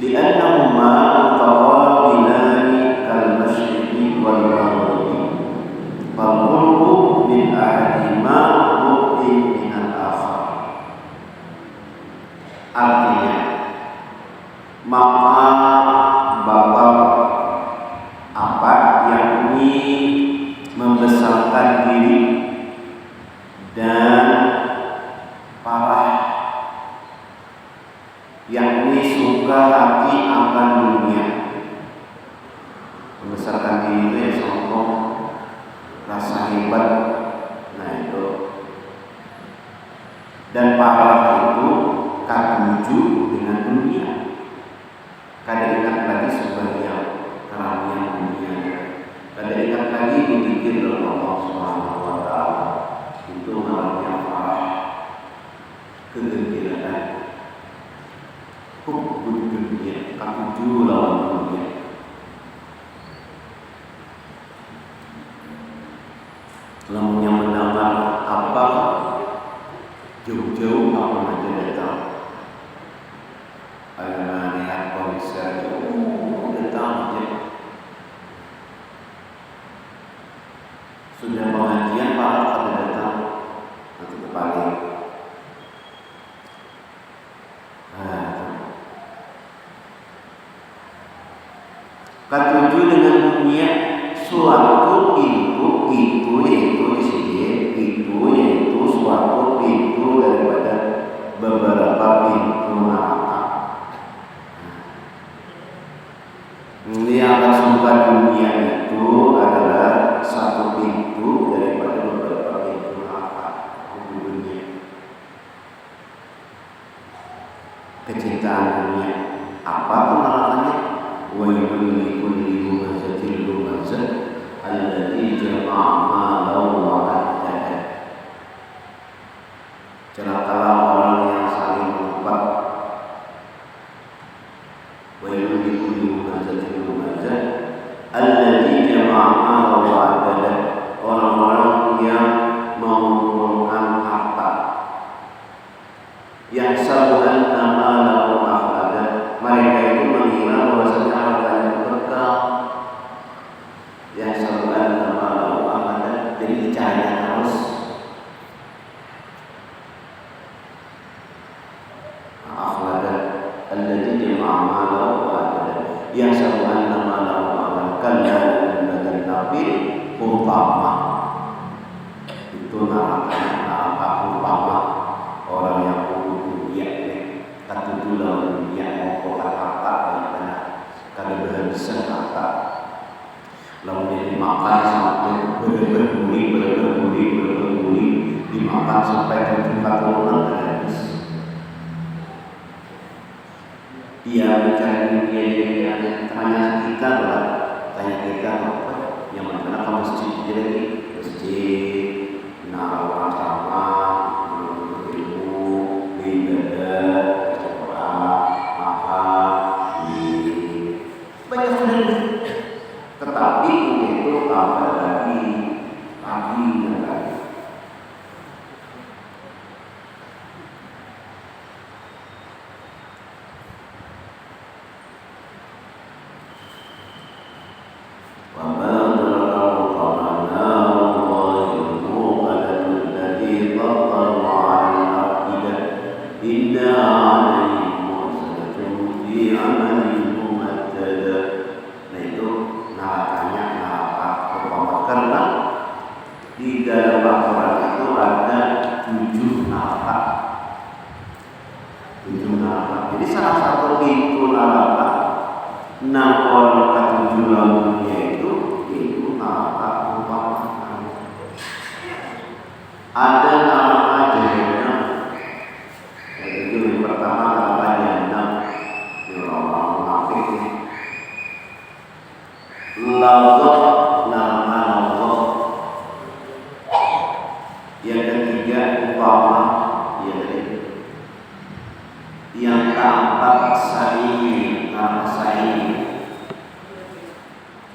li'annahuma mutaqabilani kal masyriqi wal maghribi fal qurbu min ahadihima mu'tin min al-akhar. Artinya maka bapak apa yang ingin membesarkan diri dan parah yakni suka hati akan dunia. Membesarkan diri itu ya sombong, rasa hebat, nah itu. Dan parah itu katuju dengan dunia. Kada ingat lagi sebagai keramian dunia. Kada ingat lagi dipikir oleh Allah Subhanahu wa taala. Itu namanya parah, kegembiraan. Hubbud dunia, katuju lawan dunia. Lamun yang mendengar apa jauh-jauh apa aja datang. Ayo lihat konser jauh datang aja. Sudah pengajian para kada datang nanti kembali. Katuju dengan dunia suatu pintu itu yaitu di sini itu yaitu suatu pintu daripada beberapa pintu neraka. Yang suka dunia itu adalah satu pintu daripada beberapa pintu neraka. Dunia, kecintaan dunia. Apa tuh nerakanya? Wa yulikulli humazatil lumazah alladzi jama'a malahu wa addada. Celakalah orang yang saling mengumpat. Wa yulikulli humazatil lumazah alladzi jama'a malahu wa addada. Orang-orang yang mengumpulkan harta, yang sabuhan nama lahu akhlada. Mereka itu mengira bahwasanya hartanya berkah. Yang sabuhan nama lahu akhlada, jadi dicari terus. Akhlada alladzi jama'a malahu wa addada. Yang sabuhan nama lahu akhlada kalla badan nabi umpama. Itu neraka umpama orang yang dunia katuju lawan dunia mengkokar harta daripada kada berhabisan harta. Lalu dia dimakan sampai berguli dimakan sampai 7 turunan kada habis. Dia mencari dunia yang tanya kita apa yang mana kamu masjid jadi masjid narawat sama berilmu beribadah banyak benar, tetapi itu tambah lagi dan lagi. Di dalam Al-Quran itu ada 7 neraka. 7 neraka. Jadi salah satu pintu neraka 6 orang ketujuh lalunya itu neraka umpama. Ada neraka jahanam. Itu yang pertama neraka jahanam. Ini orang munafik ini. Lazat neraka Allah. Yang ketiga umpama, yang keempat sa'i, neraka sa'i.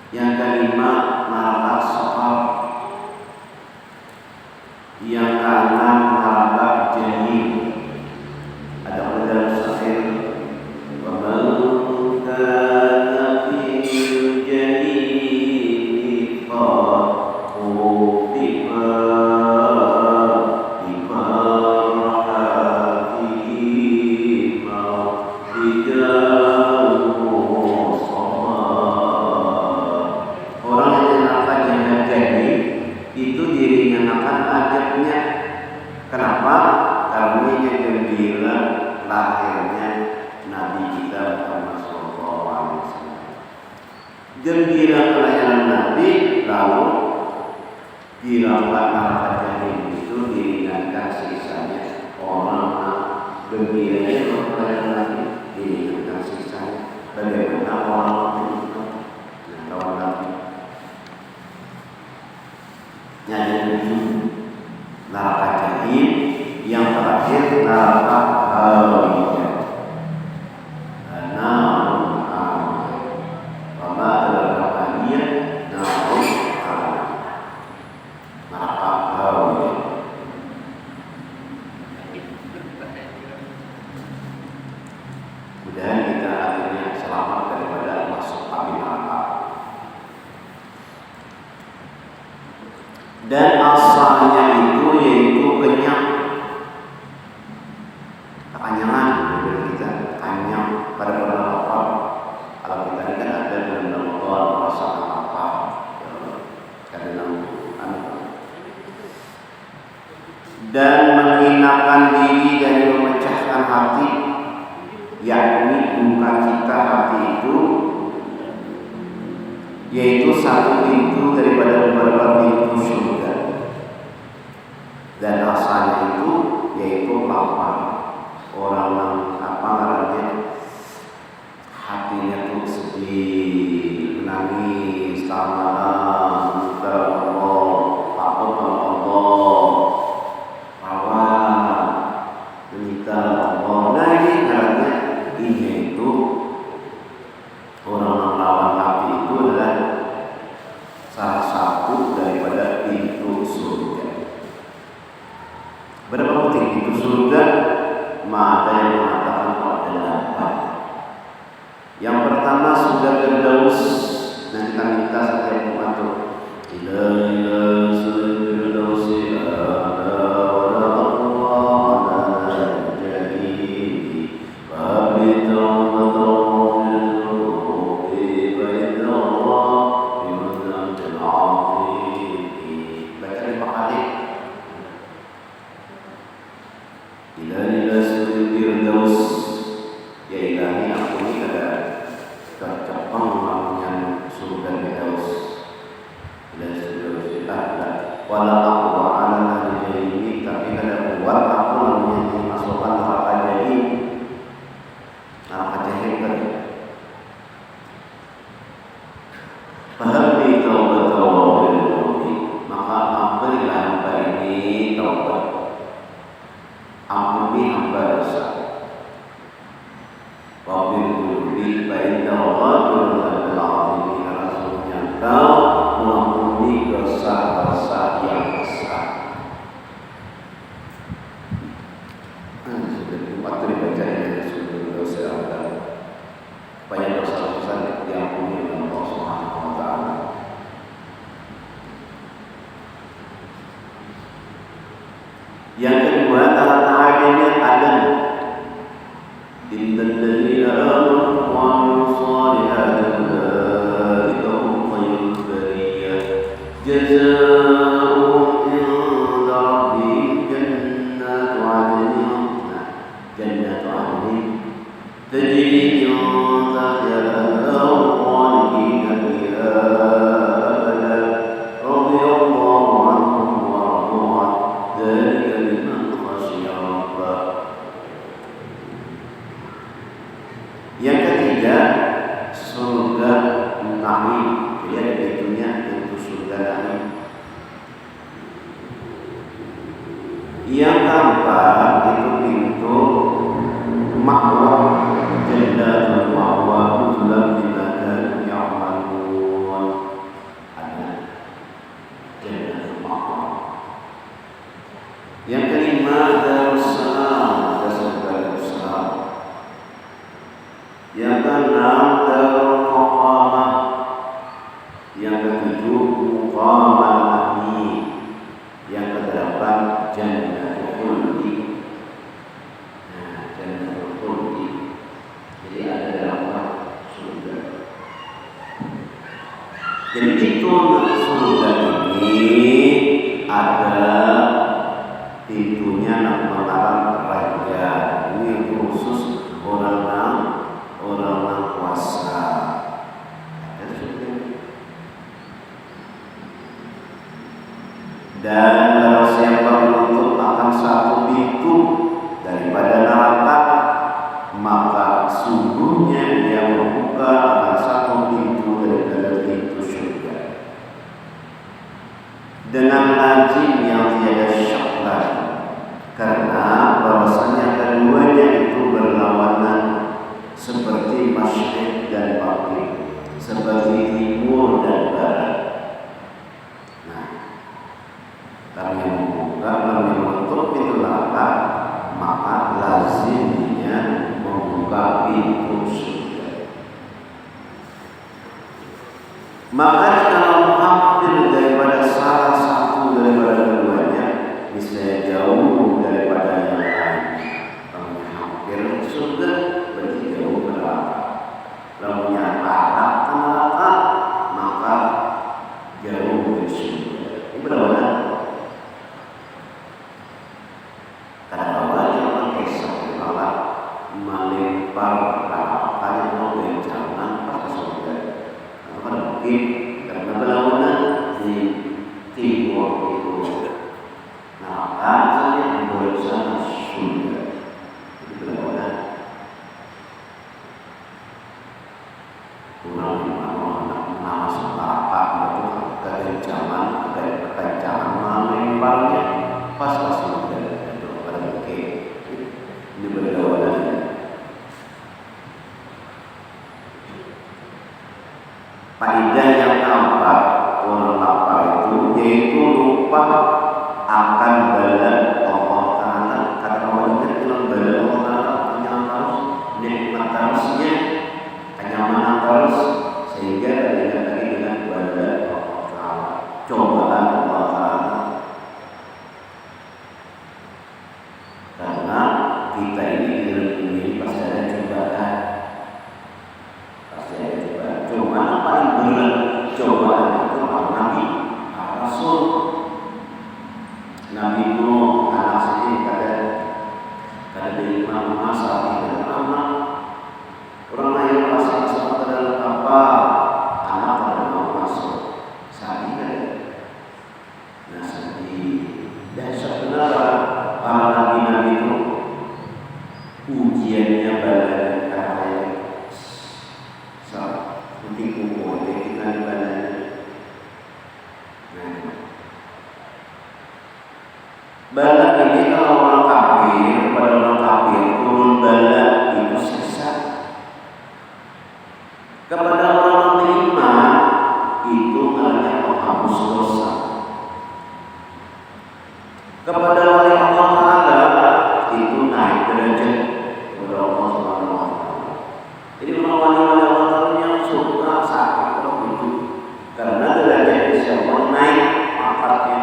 Yang kelima neraka saqar. Yang keenam neraka jahim. Ada dalam syair wa man gembira pelayanan Nabi, lalu dirawat neraka jahanam itu diringankan siksanya. Orang gembiranya pelayanan Nabi diringankan siksanya. Bagaimana orang itu lawan Nabi? Nyari neraka jahanam, yang terakhir neraka hawiyah. Dan asalnya itu yaitu kenyang, kekanyangan. Kita kenyang pada bulan lapar. Kalau kita ini kan ada bulan Ramadan merasakan lapar, kadang dan menghinakan diri dari memecahkan hati, yakni duka cita hati itu, yaitu satu pintu daripada beberapa pintu surga. Dan asalnya itu yaitu lapar. Orang yang hatinya tuh sedih, menangis malam, takut Allah, rawat, minta Allah. Nah ini itu orang lawan hati itu adalah salah satu daripada pintu surga. Berapa penting pintu surga? Ada yang mengatakan ada 8. Yang pertama surga Firdaus. Dan kita minta setiap umat itu ila Firdaus Yang kedua, tanda-tandanya ada innal ladzina amanu wa 'amilus shalihati ulaika hum khairul bariyah jazaohum 'inda rabbihim jannatu 'adnin tajri min tahtiha al-anharu khalidina fiha abada radiyallahu anhum wa radu 'an dzalika liman khashiya rabbah. Yang ketiga, surga Naim. Jadi ada pintunya, pintu surga Naim. Yang keempat itu pintu ma'wa, jannatul ma'wa nuzulan bima kanu ya'malun. Ada jannatul ma'wa. Yang kelima, darussalam, ada surga darussalam. Yang keenam, darul muqamah. Yang ketujuh, muqamal amin. Yang kedelapan, jannatul khuldi. Nah, jannatul khuldi. Jadi ada 8 surga. Jadi itu surga ini ada pintunya melarang raja. Ini khusus orang puasa. Ada surga sungguhnya dia membuka akan satu pintu daripada pintu surga dengan lazim yang tiada syak lagi, karena bahwasanya keduanya itu berlawanan seperti masyriq dan maghrib, seperti timur dan barat. Nah, kalau yang membuka, kalau yang menutup pintu neraka, maka lazimnya membuka pintu surga. Maka kalau hampir daripada salah satu daripada keduanya, misalnya jauh daripada yang lain, kalau hampir surga berarti jauh neraka. Kalau arah ke neraka, maka jauh dari surga. Ini benar-benar. Kadang-kadang yang orang kisah malah melempar neraka itu dari jalan pas ke surga. Karena mungkin karena berlawanan di timur itu neraka saja membuat sana surga. Ini berlawanan. Masuk neraka itu kekencangan melemparnya pas ke surga. Itu pada mungkin ini berlawanan. Faedah yang keempat orang lapar itu yaitu lupa akan bala Allah Ta'ala. Kata Allah dalam bala Allah Ta'ala kenyamanan terus, nikmat terusnya, kenyamanan terus, sehingga teringat lagi dengan bala Allah Ta'ala, cobaan Allah Ta'ala. Karena kita ini di dalam dunia pasti ada cobaan. Cobaan yang paling berat, cobaan itu para nabi, para rasul. Nabi Nuh, anak sendiri kada diimam masa tidak anak. Orang lain pasti masuk ke dalam kapal, anak pada mau masuk. Saat ini nah sedih. Dan sebenarnya para nabi-nabi itu ujiannya balanya karena penting umur kita balanya. Bala ini kalau orang kafir, pada orang kafir turun bala itu sisa. Kepada orang beriman itu hanya penghapus dosa. Kepada wali Allah Ta'ala itu naik derajat kepada Allah Subhanahu wa Ta'ala. Jadi wali-wali Allah Ta'ala yang suka sakit kalau itu karena derajat insya Allah naik pangkatnya.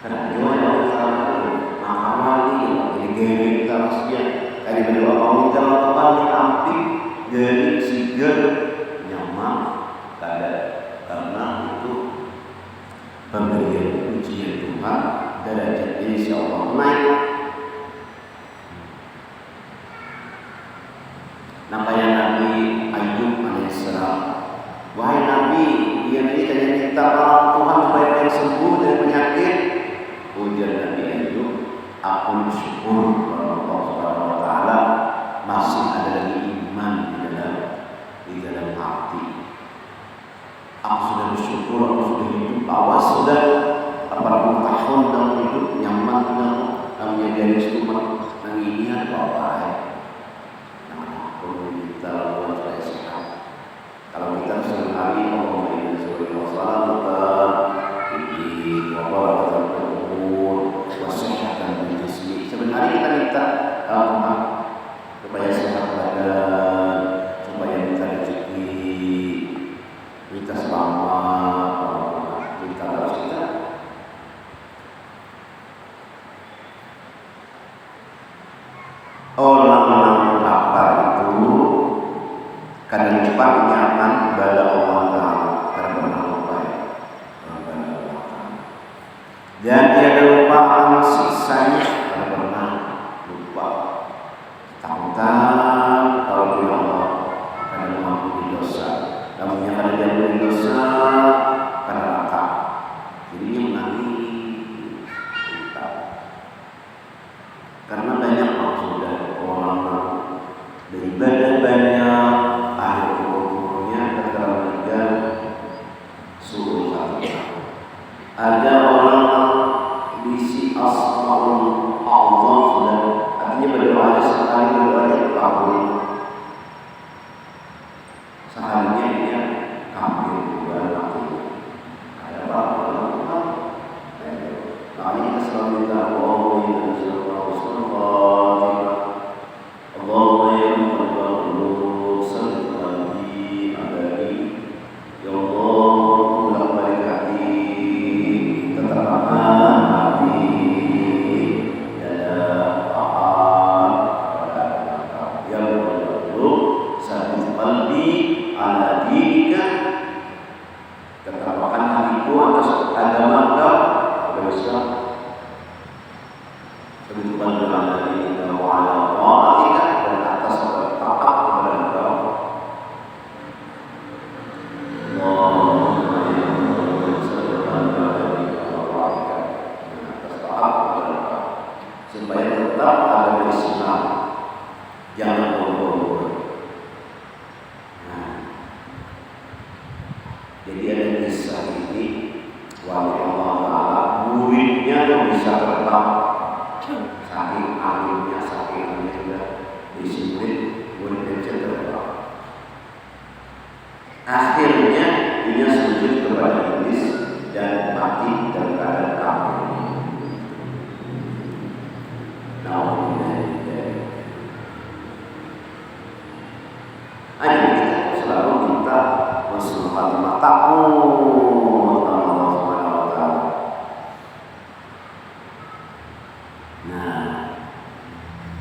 Karena dia Allah Ta'ala maka wali jadi gaya kita maksudnya dari beliau Allah minta Allah ampik dari sigar nyaman karena itu pemberian ujian Tuhan derajat insya Allah naik. Namanya Nabi Ayub alaihissalam. Wahai Nabi, dia ini hanya minta orang Tuhan supaya dia sembuh dari penyakit. Ujar Nabi Ayub, aku bersyukur kepada Allah Subhanahu wa Ta'ala masih ada lagi iman di dalam hati. Aku sudah bersyukur, aku sudah hidup, awas sudah 80 tahun dalam hidup nyaman namanya dari istimewa yang ini apa-apa ya. Kita lakukan supaya sehat. Kalau kita sehari ngomong ini sebagai masalah ini wabarakatuh umur wasihatan bismi. Sebenarnya kita minta supaya sehat badan, supaya minta rezeki, minta selamat, minta harus kita. Orang lapar itu kadang lupa ingatan kepada Allah Ta'ala karena lupa ya. Dan tiada lupakan sisanya karena pernah lupa. Takutan kalau dia Allah karena mengampuni dosa. Namun yang kada diampuni dosa karena raka. Jadi dia menangis. Karena banyak orang sudah orang dari ibadah banyak, akhir umurnya ketika meninggal suul khatimah. Ada orang bisi asmaul Allah dan artinya berdoa sekali berdoa kabul. Seharinya dia kafir dua mati. Ada apa? Kali kita selalu minta Allahumma ya Rabbal salli alaihi ya Allah ulang balik hati tetapkan hati dada paha pada yang berlalu satu qalbi ala dinika tetapkan hatiku atas agama kau Islam kebutuhan berada di dalam wa'ala dan atas taat kepada engkau Allahumma ya Rabbal sallallahu atas taat kepada engkau supaya tetap ada Islam jangan bohong. Jadi ada kisah ini wali Allah Ta'ala muridnya yang bisa tetap saking alimnya disiplin muridnya tetap akhirnya dia sujud kepada iblis dan mati dalam keadaan kafir. Ayo kita selalu minta husnul khatimah takut Allah Subhanahu wa Ta'ala.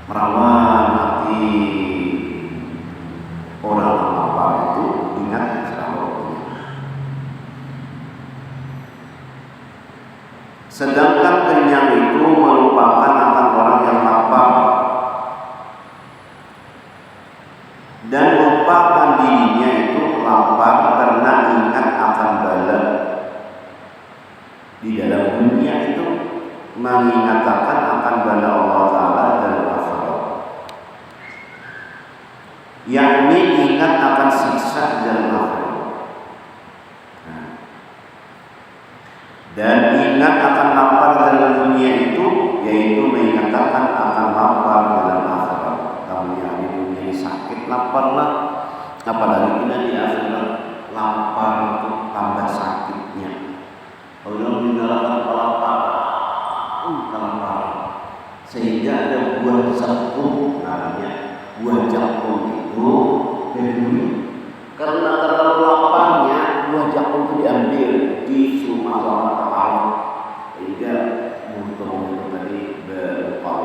Merawan hati orang lapar itu ingat selalu. Sedangkan kenyang itu merupakan akan orang yang lapar dan lupakan dirinya itu lapar karena ingat akan bala di dalam dunia itu mengingatkan akan bala Allah Ta'ala dan akhirat, yakni ingat akan siksa dan akhirat, dan ingat akan lapar dalam dunia itu yaitu mengingatkan akan lapar dalam akhirat. Kamu yang di dunia ini sakit lapar lah, apalagi kita di akhirat lapar itu tambah sakitnya. Allah menyerahkan lapar sehingga ada buah zakum namanya. Buah zakum itu berduri karena terlalu laparnya buah zakum itu diambil di rumah Allah Ta'ala sehingga untuk tadi berlupa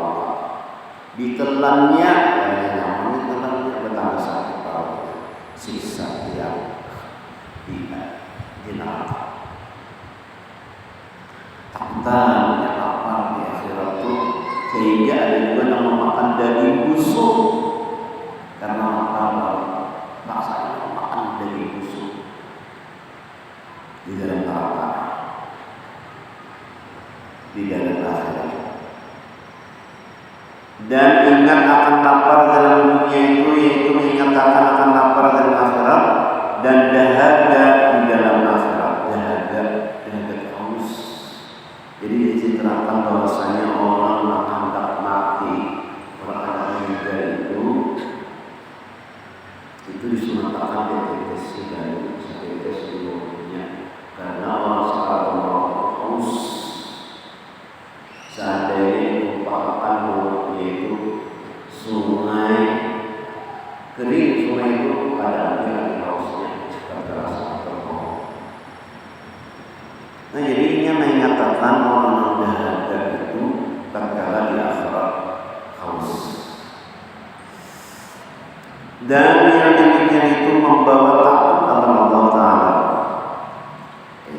ditelannya dan namanya telannya betapa sakit parahnya sisa yang tidak neraka. Takutnya lapar di akhirat itu sehingga ada juga yang memakan daging busuk karena lapar. Bahasanya memakan daging busuk di dalam neraka, di dalam akhirat. Dan ingat akan lapar dalam dunia itu yaitu mengingatkan akan lapar dalam akhirat dan dahaga di dalam akhirat. Dahaga haus. Jadi diterangkan bahwasanya orang yang hendak mati, orang yang meninggal itu disunahkan deteksi dan setetes seluruhnya karena orang sekarang haus. Seandainya umpamakan mulutnya itu sungai kering, sungai itu keadaannya lagi hausnya terasa terpotong. Nah, jadi ini mengingatkan orang yang dahaga itu tatkala di akhirat haus. Dan yang demikian itu membawa takut akan Allah Ta'ala.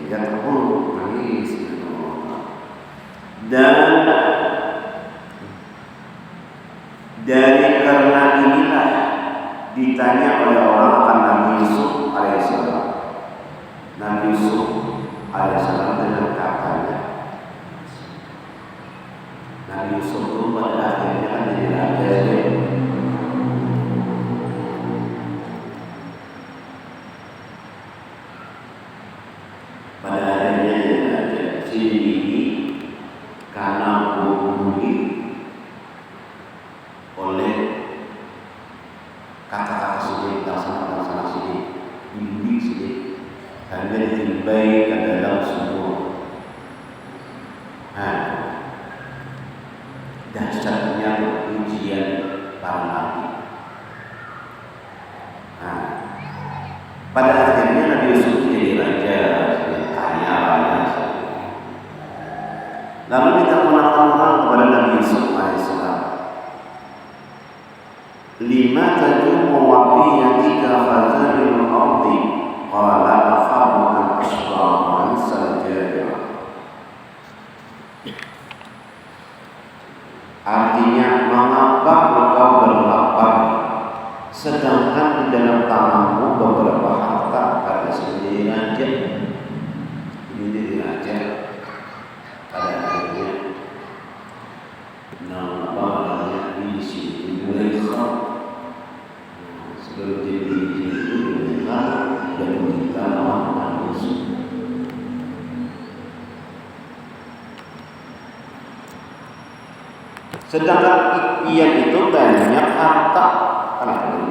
Yang terpuluh nangis dan dari karena inilah ditanya oleh orang akan Nabi Yusuf alaihissalam. Nabi Yusuf alaihissalam dengan katanya, Nabi Yusuf itu pada akhirnya kan jadi raja. kata-kata sulit, laksana sulit, bimbing sulit, hanya ditimbai ke dalam sumur. Dahsyatnya ujian para nabi. Pada akhirnya Nabi Yusuf jadi raja, kaya raya. Lalu ditelepon orang kepada Nabi Yusuf alaihissalam. Lima tajumu wa yatika khazanul ardi qala akhafu an asra sajada. Artinya, mengapa engkau berlapar sedangkan di dalam tanganmu beberapa harta? Karena sendiri raja, ini raja. Pada akhirnya namanya di sini Zulaikha. Sebelum jadi itu Zulaikha dan kita lawan Yusuf. Sedangkan impian itu banyak harta,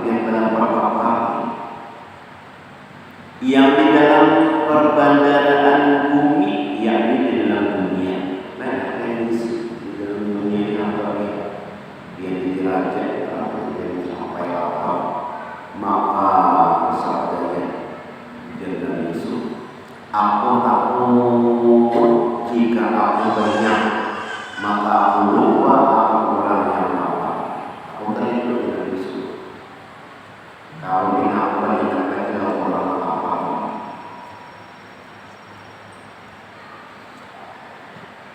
yang dalam perkapalan, yang di dalam perbandaraan bumi, yakni di dalam dunia. Nah, yang di dalam dunia yang yang diraja, yang sampai apa, maka sabdanya Nabi Yusuf, aku takut jika aku banyak, maka aku lupa aku orang yang lapar. Aku teringat dengan Yusuf. Kalau ini aku banyak adalah orang lapar.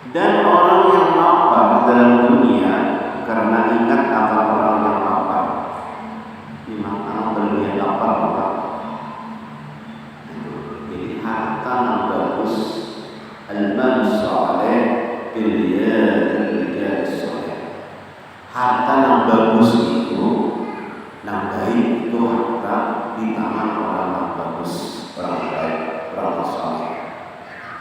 Dan orang yang lapar dalam dunia karena ingat akan orang yang lapar. Dimana berlian lapar. Jadi harta yang bagus, al-mal saleh harta yang bagus itu, yang baik itu harta di tangan orang yang bagus, orang baik, orang saleh.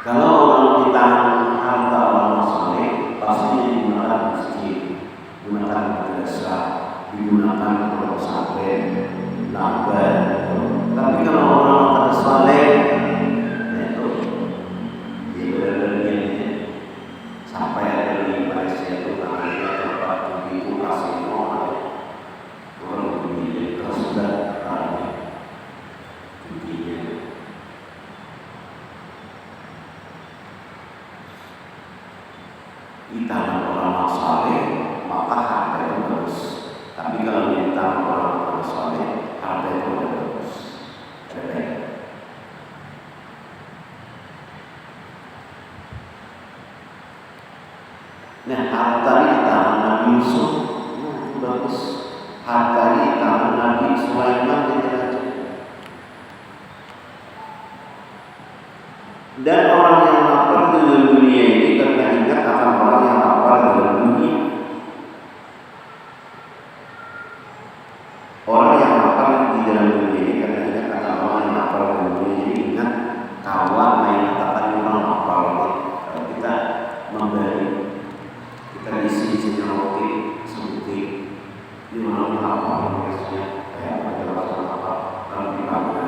Kalau orang di tangan harta orang saleh, pasti digunakan masjid, digunakan madrasah, digunakan pondok pesantren, lambat. Tapi kalau orang saleh, itu sampai ada di Malaysia itu namanya tempat begitu kasino, orang begini kesudah begini. Di tangan orang saleh maka harta itu bagus. Tapi kalau di tangan orang saleh harta itu tidak bagus. Nah, harta di tangan Nabi Yusuf itu bagus. Harta di tangan Nabi Sulaiman itu raja. Dan orang yang lapar di dalam dunia ini karena ingat akan orang yang lapar di dalam dunia. Orang yang lapar di dalam dunia ini karena ingat akan orang yang lapar di dalam dunia ini. Ingat kawan yang katakan orang lapar. Kalau kita memberi, kita isi roti seperti di mana lapar biasanya kayak pada rasa lapar kalau dipakai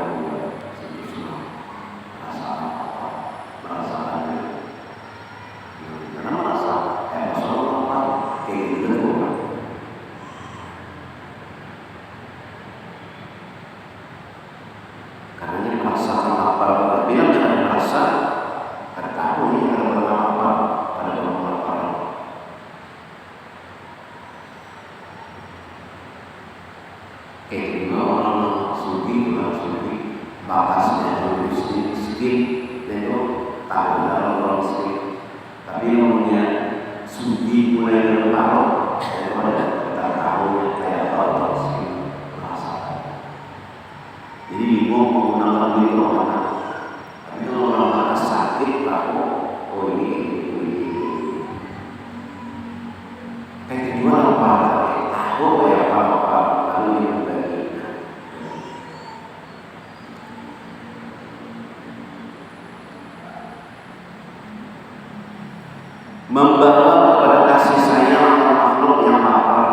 membawa kepada kasih sayang makhluk yang lapar.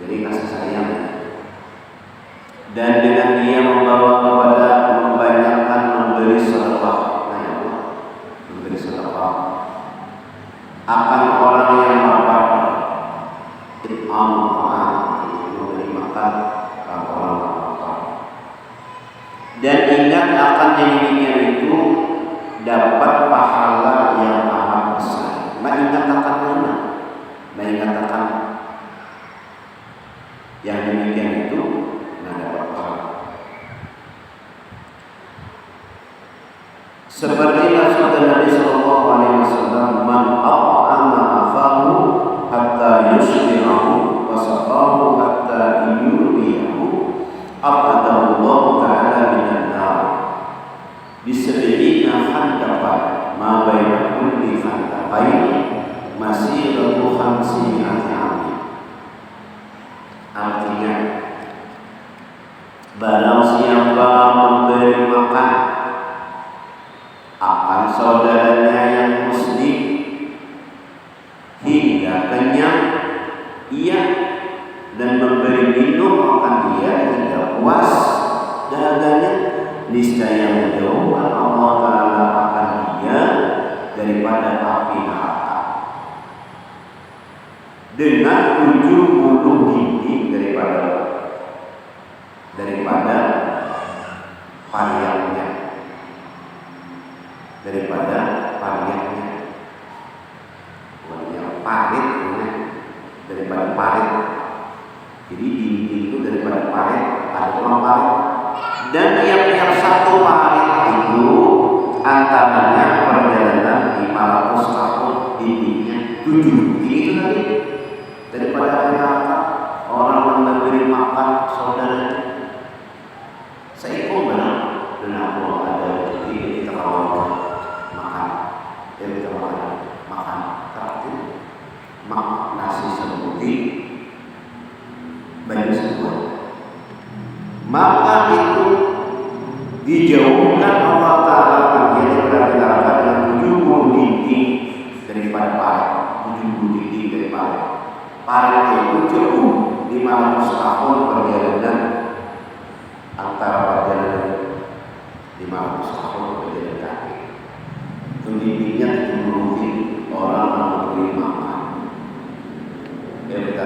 Jadi kasih sayang dan dengan dia membawa kepada membanyakkan memberi sedekah. Nah, ya Allah, memberi sedekah akan orang yang lapar, it'am memberi makan orang lapar. Dan ingat akan yang demikian itu dapat pahala yang amat besar. Mengingatkan mana? Mengingatkan yang demikian itu dapat pahala. Seperti sabda Nabi Sallallahu Alaihi Wasallam, "Man at'ama akhahu hatta yushbirahu wa saqahu hatta yurdiyahu, abadahu Allah Ta'ala minan nar. Bisab'ina khandaqan ma baina kulli khandaqaini masiratu 50 amin." Artinya, barang siapa memberi makan akan saudaranya yang muslim hingga kenyang, ia dan memberi minum akan dia hingga puas dahaganya, niscaya menjauhkan Allah Ta'ala akan dia daripada api neraka dengan 70 dinding daripada pariaknya, parit, daripada parit. Jadi dinding itu daripada parit, ada rumah parit, dan tiap-tiap satu parit itu antaranya perjalanan 500 tahun, dindingnya 7. Itu tadi daripada neraka orang yang memberi makan saudaranya. Seikung benar, dan aku ada rezeki kita kalau makan, kita makan terakhir nasi seperti banyak sebuah, maka itu dijauhkan Allah Ta'ala dari neraka dengan 70 dinding daripada parit. 70 dinding dari parit. Parit itu jauh 500 tahun perjalanan, antara perjalanan 500 tahun perjalanan kaki. Dindingnya 70 orang yang memberi makan. Yang kita